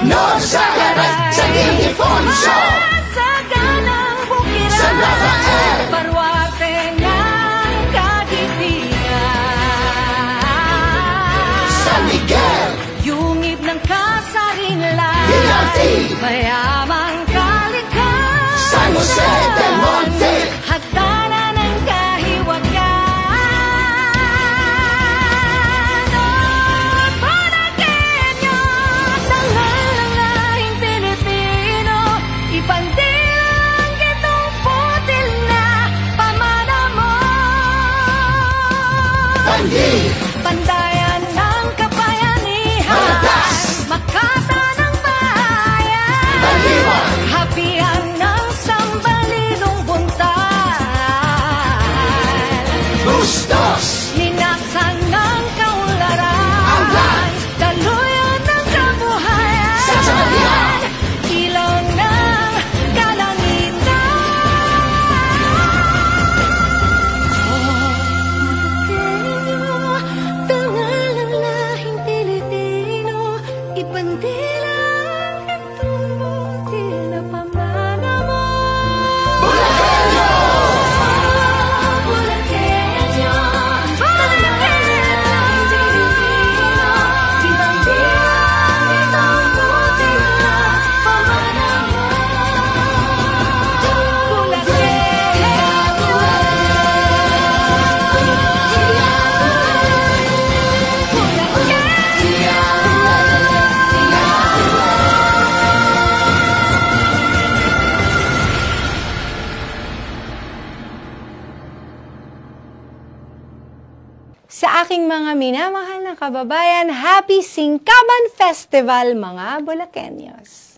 Norzaga, San Ildefonso, Saganang Bukirang, San Rafael, Baruarte ng Kagitiran, San Miguel, Yungib ng Kasarinlan, Dinati, Mayamang Kalikhan, San Jose del Monte, Hagdanan ng Kahiwagan. Bulakenyo, tanghal ng lahing Pilipino, ipandilang itong putil na pamana mo. Bandi, Pandayan ng kabayanihan, Malakas, Makata ng bayan, Baliwan, Hapian ng sambalilong buntal, Bustos, Linasan ng kaunlaran, Anglan, Daluyan ng kabuhayan, Satsangalian, Ilaw ng kalangitan. Tangal ng lahing Pilipino, ipandilang itong butil na pamana mo. Bulakenyo, Bulakenyo, Bulakenyo, Pilipino, ipandilang itong butil na pamana mo. Sa aking mga minamahal na kababayan, Happy Singkaban Festival mga Bulakenyos!